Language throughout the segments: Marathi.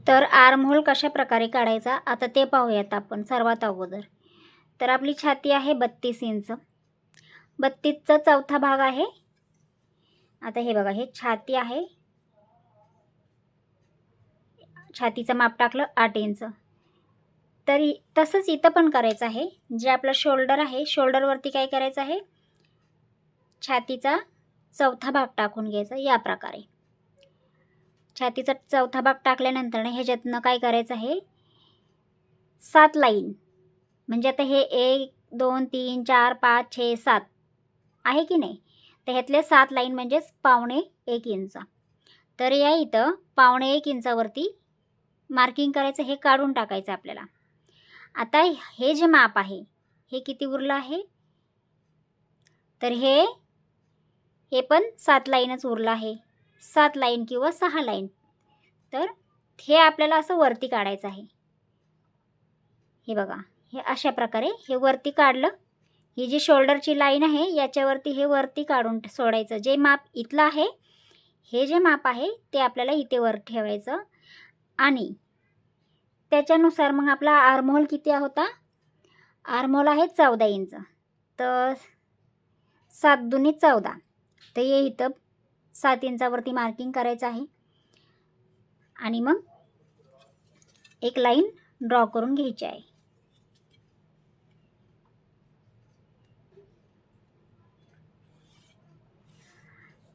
तर आर्म होल कशा प्रकारे काढायचा आता ते पाहूयात आपण सर्वात अगोदर. तर आपली छाती आहे 32 इंच. 32चा चौथा भाग आहे. आता हे बघा, हे छाती आहे. छातीचं माप टाकलं 8 इंच. तर तसंच इथं पण करायचं आहे. जे आपलं शोल्डर आहे, शोल्डरवरती काय करायचं आहे, छातीचा चौथा भाग टाकून घ्यायचा या प्रकारे. छातीचा चौथा भाग टाकल्यानंतर ह्याच्यातनं काय करायचं आहे, 7 लाईन. म्हणजे आता हे 1 2 3 4 5 6 7 आहे की नाही, तर ह्यातले 7 लाईन म्हणजेच पावणे 1 इंच. तर या इथं पावणे 1 इंचावरती मार्किंग करायचं, हे काढून टाकायचं आपल्याला. आता हे जे माप आहे हे किती उरलं आहे, तर हे पण 7 लाईनच उरलं आहे. 7 लाईन किंवा 6 लाईन. तर हे आपल्याला असं वरती काढायचं आहे. हे बघा, हे अशा प्रकारे हे वरती काढलं. ही जी शोल्डरची लाईन आहे याच्यावरती हे वरती काढून सोडायचं. जे माप इथलं आहे, हे जे माप आहे ते आपल्याला इथे वर ठेवायचं. आणि त्याच्यानुसार मग आपला आर्महोल किती होता, आर्महोल आहे 14 इंच. तर 7 दुनी 14. तर हे इथं 7 इंचावरती मार्किंग करायचं आहे. आणि मग एक लाईन ड्रॉ करून घ्यायची आहे.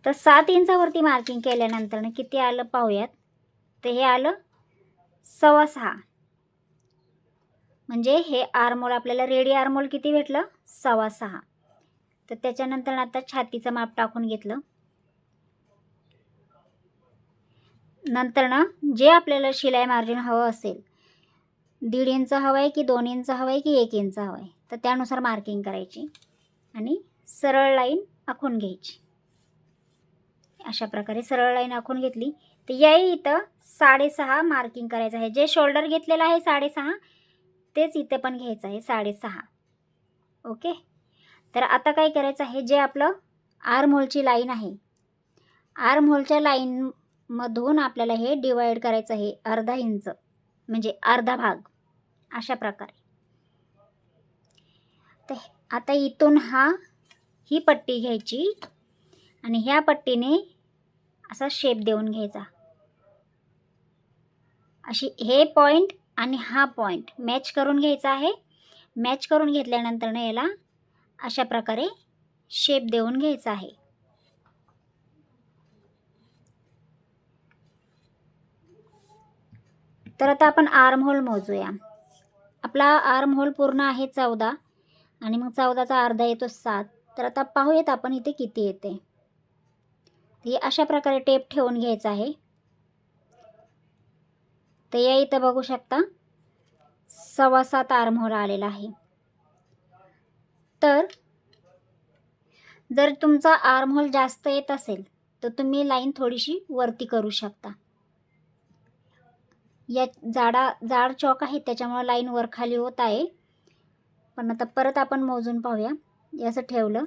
तर 7 इंचावरती मार्किंग केल्यानंतर किती आलं पाहूयात. तर हे आलं 6.25. म्हणजे हे आर्महोल आपल्याला रेडी आर्महोल किती भेटलं, 6.25. तर त्याच्यानंतर आता छातीचं माप टाकून घेतलं. नंतर जे आपल्याला शिलाई मार्जिन हवं असेल, 1.5 इंच हवं आहे की 2 इंच हवं आहे की 1 इंच हवं आहे, तर त्यानुसार मार्किंग करायची आणि सरळ लाईन आखून घ्यायची. अशा प्रकारे सरळ लाईन आखून घेतली. तर याही इथं 6.5 मार्किंग करायचं आहे. जे शोल्डर घेतलेलं आहे 6.5 तेच इथे पण घ्यायचं आहे 6.5. ओके. तर आता काय करायचं आहे, जे आपलं आर्महोलची लाईन आहे, आर्महोलच्या लाईनमधून आपल्याला हे डिवाईड करायचं आहे अर्धा इंच, म्हणजे अर्धा भाग अशा प्रकारे. तर आता इथून ही पट्टी घ्यायची आणि ह्या पट्टीने असा शेप देऊन घ्यायचा. अशी हे पॉईंट आणि हा पॉईंट मॅच करून घ्यायचा आहे. मॅच करून घेतल्यानंतर याला अशा प्रकारे शेप देऊन घ्यायचा आहे. तर आता आपण आर्महोल मोजूया. आपला आर्महोल पूर्ण आहे 14 आणि मग 14चा अर्धा येतो 7. तर आता पाहूयात आपण इथे किती येते. हे अशा प्रकारे टेप ठेवून घ्यायचा आहे. तर या इथं बघू शकता 7.25 आर्महोल आलेला आहे. तर जर तुमचा आर्महोल जास्त येत असेल तर तुम्ही लाईन थोडीशी वरती करू शकता. या जाड चॉक आहे त्याच्यामुळे लाईन वर खाली होत आहे. पण आता परत आपण मोजून पाहूया. असं ठेवलं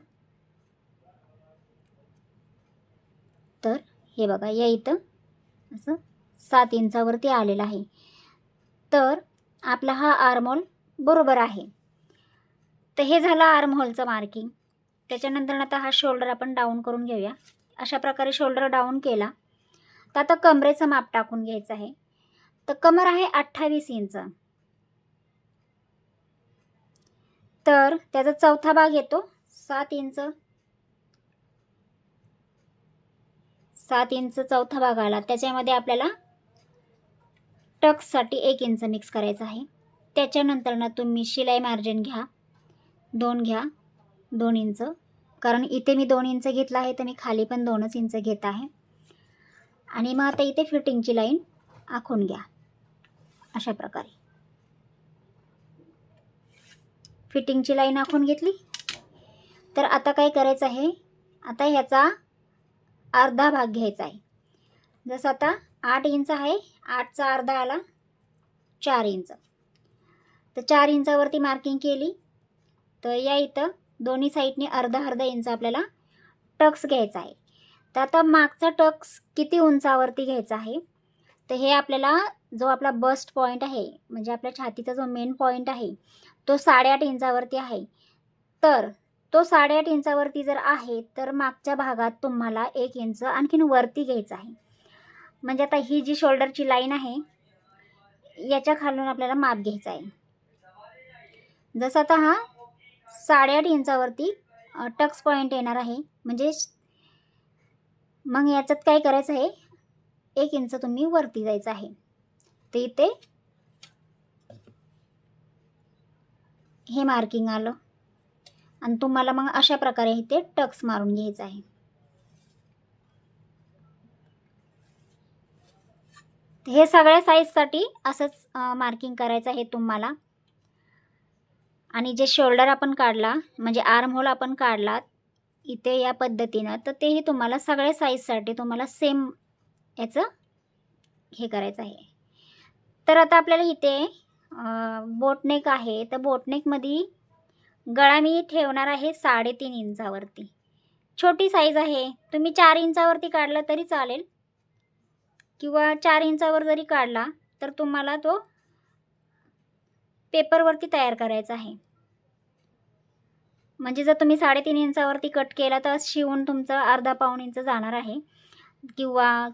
तर हे बघा, या इथं असं 7 इंचावरती आलेलं आहे. तर आपला हा आर्महोल बरोबर आहे. तर हे झालं आर्महोलचं मार्किंग. त्याच्यानंतर आता हा शोल्डर आपण डाऊन करून घेऊया. अशा प्रकारे शोल्डर डाऊन केला. तर आता कमरेचं माप टाकून घ्यायचं आहे. तर कमर आहे 28 इंच. तर त्याचा चौथा भाग येतो 7 इंच. 7 इंच चौथा भाग आला. त्याच्यामध्ये आपल्याला टक्ससाठी 1 इंच मिक्स करायचं आहे. त्याच्यानंतर तुम्ही शिलाई मार्जिन घ्या, 2 इंच. कारण इथे मी 2 इंच घेतला आहे तर मी खाली पण 2च इंच घेत आहे. आणि मग आता इथे फिटिंगची लाईन आखून घ्या अशा प्रकारे. फिटिंगची लाईन आखून घेतली. तर आता काय करायचं आहे, आता ह्याचा अर्धा भाग घ्यायचा आहे. जसं आता 8 इंच आहे, 8चा अर्धा आला 4 इंच. तर 4 इंचावरती मार्किंग केली. तर या इथं दोन्ही साईडने अर्धा इंच आपल्याला टक्स घ्यायचा आहे. तर आता मागचा टक्स किती उंचावरती घ्यायचा आहे, तर हे आपल्याला जो आपला बस्ट पॉईंट आहे, म्हणजे आपल्या छातीचा जो मेन पॉईंट आहे, तो 8.5 इंचावरती आहे. तर तो 8.5 इंचावरती जर आहे, तर मागच्या भागात तुम्हाला 1 इंच आणखीन वरती घ्यायचं आहे. म्हणजे आता ही जी शोल्डरची लाईन आहे, याच्या खालून आपल्याला माप घ्यायचा आहे. जसं आता हा 8.5 इंचावरती टक्स पॉईंट येणार आहे, म्हणजे मग याच्यात काय करायचं आहे, 1 इंच तुम्ही वरती जायचं आहे. तर इथे हे मार्किंग आलं आणि तुम्हाला मग अशा प्रकारे इथे टक्स मारून घ्यायचं आहे. हे सगळ्या साईजसाठी असंच मार्किंग करायचं आहे तुम्हाला. आणि जे शोल्डर आपण काढला, म्हणजे आर्म होल आपण काढला इथे या पद्धतीनं, तर तेही तुम्हाला सगळ्या साईजसाठी तुम्हाला सेम याचं हे करायचं आहे. तर आता आपल्याला इथे बोटनेक आहे, तर बोटनेकमध्ये गळा मी ठेवणार आहे 3.5 इंचावरती. छोटी साईज आहे, तुम्ही 4 इंचावरती काढला तरी चालेल किंवा 4 इंचावर जरी काढला तर तुम्हाला तो पेपरवरती तयार करायचा आहे. म्हणजे जर तुम्ही 3.5 इंचावरती कट केला तर शिवून तुमचं अर्धा-पाऊण इंच जाणार आहे किंवा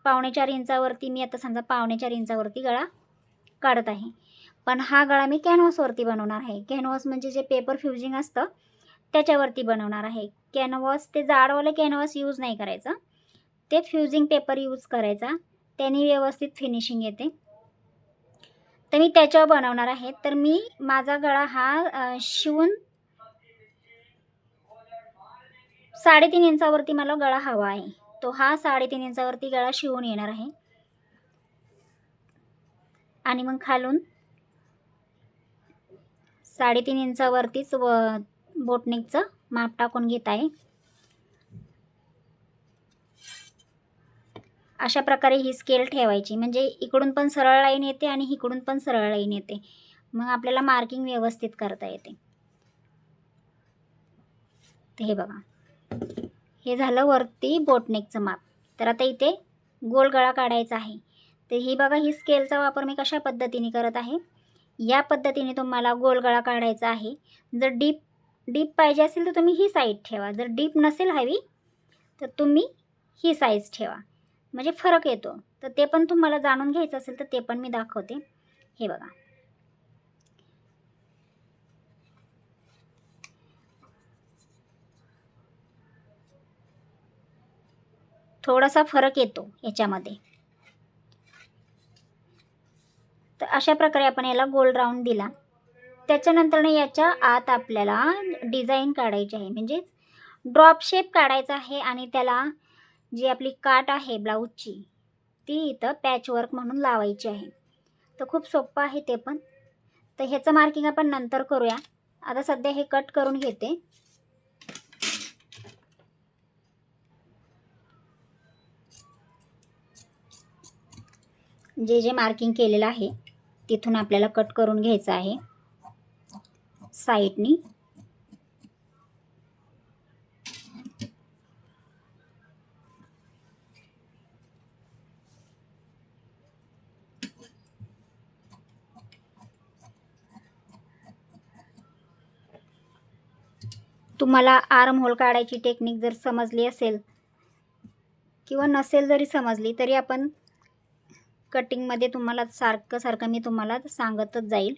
4.25 इंचावरती, मी आता समजा 4.25 इंचावरती गळा काढत आहे. पण हा गळा मी कॅनव्हासवरती बनवणार आहे. कॅनव्हास म्हणजे जे पेपर फ्युजिंग असतं त्याच्यावरती बनवणार आहे. कॅनव्हास ते जाडवाले कॅनव्हास यूज नाही करायचं, ते फ्युजिंग पेपर यूज करायचा, त्याने व्यवस्थित फिनिशिंग येते. तर मी त्याच्यावर बनवणार आहे. तर मी माझा गळा हा शिवून 3.5 इंचावरती मला गळा हवा आहे. तो हा 3.5 इंचावरती गळा शिवून येणार आहे आणि मग खालून 3.5 इंचावरतीच बोटनेकचं माप टाकून घेत आहे. अशा प्रकारे ही स्केल ठेवायची, म्हणजे इकडून पण सरळ लाईन येते आणि इकडून पण सरळ लाईन येते. मग आपल्याला मार्किंग व्यवस्थित करता येते. तर हे बघा, हे झालं वरती बोटनेकचं माप. तर आता इथे गोल गळा काढायचा आहे. तर ही बघा, ही स्केलचा वापर मी कशा पद्धतीने करत आहे. या पद्धतीने तुम्हाला गोल गळा काढायचा आहे. जर डीप पाहिजे असेल तर तुम्ही ही साईड ठेवा, जर डीप नसेल हवी तर तुम्ही ही साईज ठेवा, म्हणजे फरक येतो. तर ते पण तुम्हाला जाणून घ्यायचं असेल तर ते पण मी दाखवते. हे बघा, थोडासा फरक येतो याच्यामध्ये. तर अशा प्रकारे आपण याला गोल राऊंड दिला. त्याच्यानंतरनं याच्या आत आपल्याला डिझाईन काढायची आहे, म्हणजे ड्रॉप शेप काढायचा आहे आणि त्याला जी आपली काट आहे ब्लाऊजची ती इथं पॅचवर्क म्हणून लावायची आहे. तर खूप सोपं आहे ते पण. तर ह्याचं मार्किंग आपण नंतर करूया. आता सध्या हे कट करून घेते. जे जे मार्किंग केलेलं आहे तिथून आपल्याला कट करून घ्यायचं आहे साईडनी. तुम्हाला आर्म होल काढायची टेक्निक जर समजली असेल किंवा नसेल जरी समजली तरी आपण कटिंगमध्ये तुम्हाला सारखं मी तुम्हाला सांगतच जाईल.